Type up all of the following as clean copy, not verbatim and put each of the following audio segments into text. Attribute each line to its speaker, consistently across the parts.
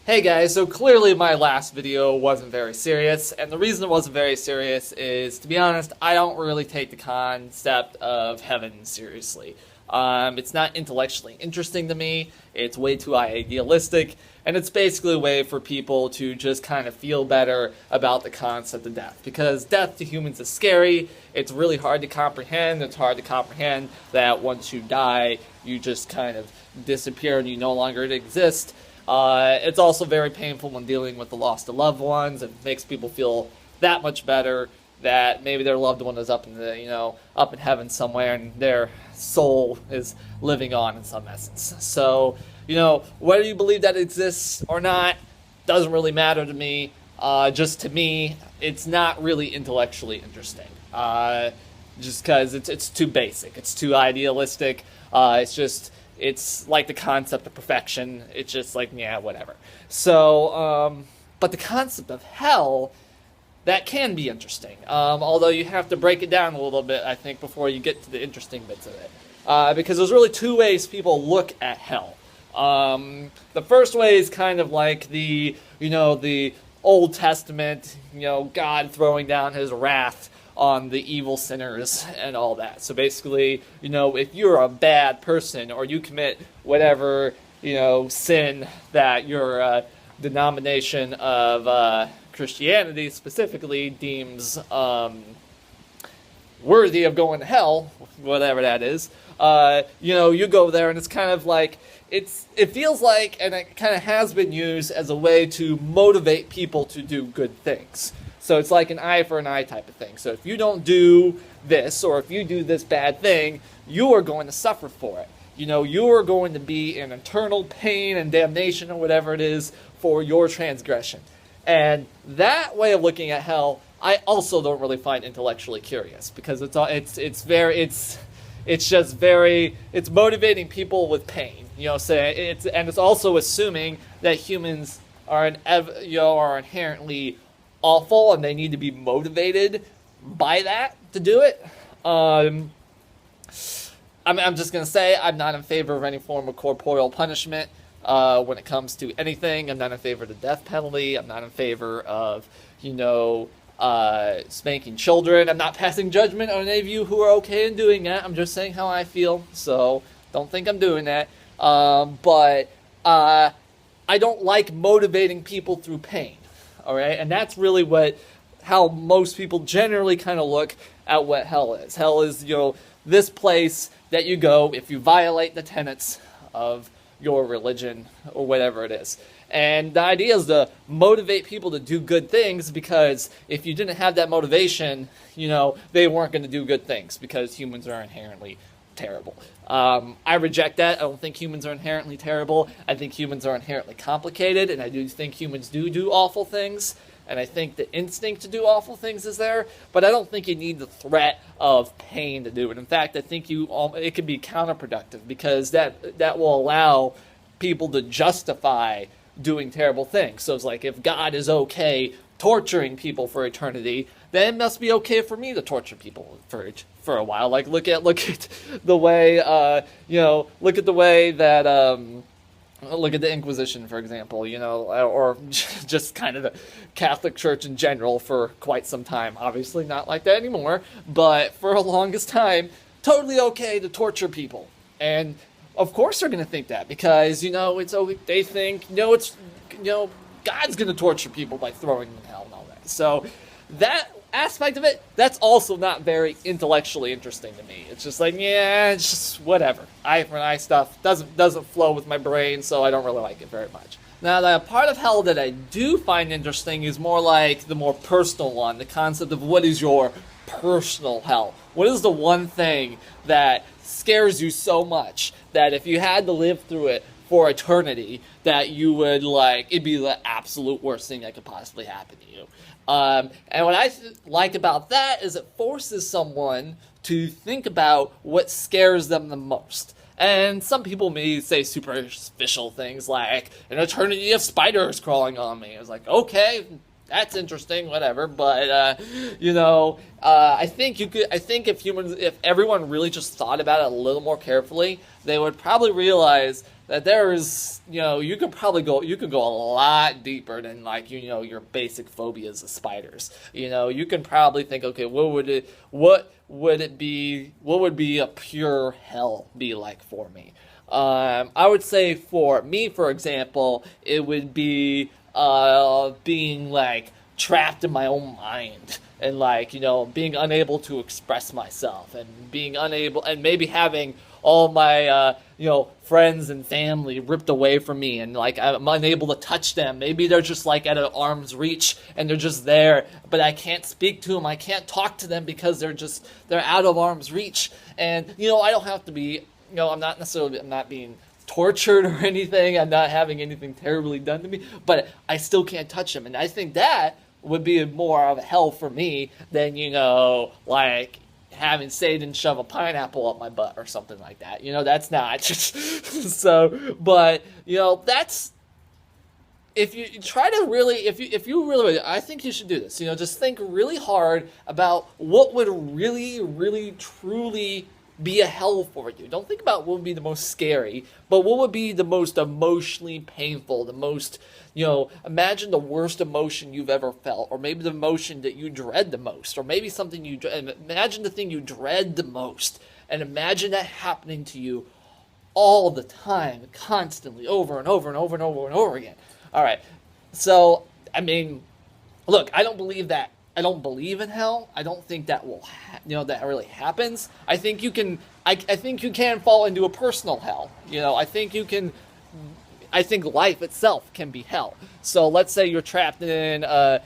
Speaker 1: Hey guys, so clearly my last video wasn't very serious, and the reason it wasn't very serious is, to be honest, I don't really take the concept of heaven seriously. It's not intellectually interesting to me, it's way too idealistic, and it's basically a way for people to just kind of feel better about the concept of death. Because death to humans is scary, it's really hard to comprehend. It's hard to comprehend that once you die, you just kind of disappear and you no longer exist. It's also very painful when dealing with the loss of loved ones. It makes people feel that much better that maybe their loved one is up in up in heaven somewhere, and their soul is living on in some essence. So, whether you believe that exists or not doesn't really matter to me. Just to me, it's not really intellectually interesting. Just because it's too basic, it's too idealistic. It's like the concept of perfection. It's just like, yeah, whatever. So, but the concept of hell, that can be interesting. Although you have to break it down a little bit, I think, before you get to the interesting bits of it. Because there's really two ways people look at hell. The first way is kind of like the Old Testament, God throwing down his wrath on the evil sinners and all that. So basically, if you're a bad person or you commit whatever, sin that your denomination of Christianity specifically deems worthy of going to hell, whatever that is, you go there, and it's kind of like, it feels like, and it kind of has been used as a way to motivate people to do good things. So it's like an eye for an eye type of thing. So if you don't do this, or if you do this bad thing, you are going to suffer for it. You are going to be in eternal pain and damnation, or whatever it is, for your transgression. And that way of looking at hell, I also don't really find intellectually curious, because it's motivating people with pain. It's also assuming that humans are inherently awful, and they need to be motivated by that to do it. I'm just going to say I'm not in favor of any form of corporeal punishment when it comes to anything. I'm not in favor of the death penalty. I'm not in favor of, spanking children. I'm not passing judgment on any of you who are okay in doing that. I'm just saying how I feel, so don't think I'm doing that. But I don't like motivating people through pain. All right, and that's really how most people generally kind of look at what hell is. Hell is, this place that you go if you violate the tenets of your religion or whatever it is. And the idea is to motivate people to do good things, because if you didn't have that motivation, they weren't going to do good things, because humans are inherently terrible. I reject that. I don't think humans are inherently terrible. I think humans are inherently complicated, and I do think humans do awful things, and I think the instinct to do awful things is there, but I don't think you need the threat of pain to do it. In fact, I think it can be counterproductive, because that will allow people to justify doing terrible things. So it's like, if God is okay torturing people for eternity, then it must be okay for me to torture people for a while. Like, look at the way look at the way that look at the Inquisition, for example, or just kind of the Catholic Church in general for quite some time. Obviously not like that anymore, but for the longest time, totally okay to torture people. And of course they're going to think that, because they think God's going to torture people by throwing them in hell and all that. So that aspect of it, that's also not very intellectually interesting to me. It's just like, yeah, it's just whatever. Eye for an eye stuff doesn't flow with my brain, so I don't really like it very much. Now, the part of hell that I do find interesting is more like the more personal one, the concept of what is your personal hell. What is the one thing that scares you so much that if you had to live through it for eternity, that you would it'd be the absolute worst thing that could possibly happen to you? And what I like about that is it forces someone to think about what scares them the most. And some people may say superficial things like an eternity of spiders crawling on me. It's like, okay, that's interesting, whatever. But I think if everyone really just thought about it a little more carefully, they would probably realize that there is, you could go a lot deeper than like, your basic phobias of spiders. You can probably think, okay, what would be a pure hell be like for me? I would say for me, for example, it would be being like trapped in my own mind and like, being unable to express myself and being unable and maybe having all my, friends and family ripped away from me and like I'm unable to touch them. Maybe they're just like at an arm's reach and they're just there, but I can't speak to them. I can't talk to them because they're out of arm's reach. And, I don't have to be, I'm not being tortured or anything. I'm not having anything terribly done to me, but I still can't touch them. And I think that would be more of a hell for me than, like having Satan shove a pineapple up my butt or something like that. That's not so, but, that's, if you try to really, if you really, I think you should do this, just think really hard about what would really, really, truly be a hell for you. Don't think about what would be the most scary, but what would be the most emotionally painful, the most, imagine the worst emotion you've ever felt, or maybe the emotion that you dread the most, or maybe something imagine the thing you dread the most, and imagine that happening to you all the time, constantly, over and over and over and over and over again. All right, so, look, I don't believe in hell. I don't think that will, that really happens. I think you can, I think you can fall into a personal hell. I think life itself can be hell. So let's say you're trapped in a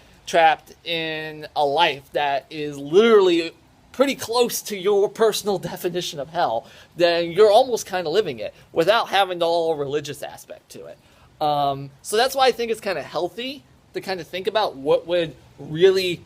Speaker 1: life that is literally pretty close to your personal definition of hell. Then you're almost kind of living it without having the whole religious aspect to it. So that's why I think it's kind of healthy to kind of think about what would really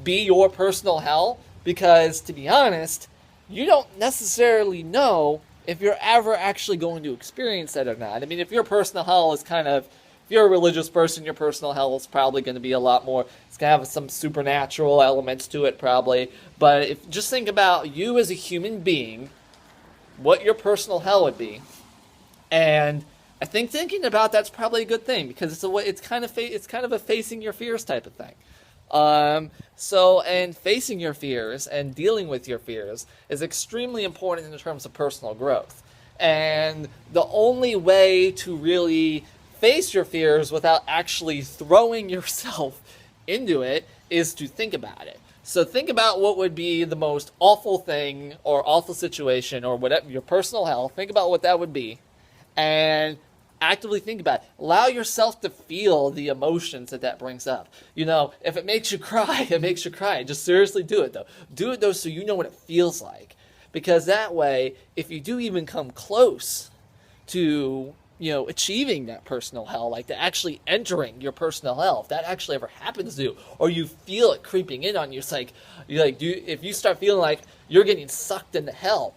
Speaker 1: be your personal hell, because to be honest, you don't necessarily know if you're ever actually going to experience that or not. If your personal hell is if you're a religious person, your personal hell is probably going to be a lot more, it's going to have some supernatural elements to it probably, but just think about you as a human being, what your personal hell would be, and I think thinking about that's probably a good thing, because it's kind of a facing your fears type of thing. And facing your fears and dealing with your fears is extremely important in terms of personal growth. And the only way to really face your fears without actually throwing yourself into it is to think about it. So think about what would be the most awful thing or awful situation or whatever, your personal hell. Think about what that would be and actively think about it. Allow yourself to feel the emotions that brings up. If it makes you cry, it makes you cry. Just seriously do it, though. Do it, though, so you know what it feels like. Because that way, if you do even come close to, achieving that personal hell, like to actually entering your personal hell, if that actually ever happens to you, or you feel it creeping in on you, it's if you start feeling like you're getting sucked into hell,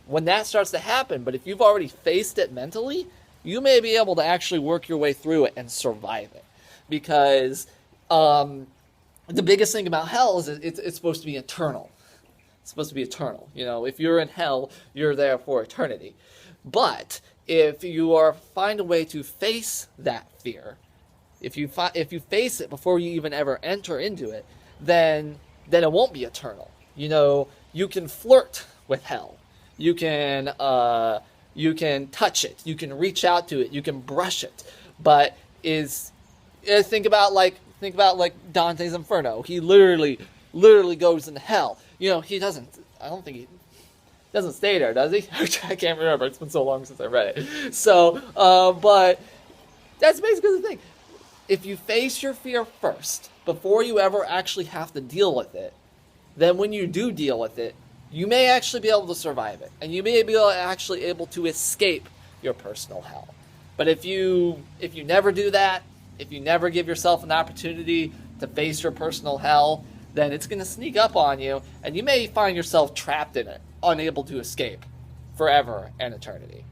Speaker 1: when that starts to happen, but if you've already faced it mentally, you may be able to actually work your way through it and survive it. Because the biggest thing about hell is it's supposed to be eternal. It's supposed to be eternal. If you're in hell, you're there for eternity. But if you find a way to face that fear, if you face it before you even ever enter into it, then it won't be eternal. You can flirt with hell. You can touch it. You can reach out to it. You can brush it. But think about Dante's Inferno. He literally goes into hell. He doesn't. I don't think he doesn't stay there, does he? I can't remember. It's been so long since I read it. So, but that's basically the thing. If you face your fear first before you ever actually have to deal with it, then when you do deal with it, you may actually be able to survive it, and you may be actually able to escape your personal hell. But if you never do that, if you never give yourself an opportunity to face your personal hell, then it's going to sneak up on you, and you may find yourself trapped in it, unable to escape forever and eternity.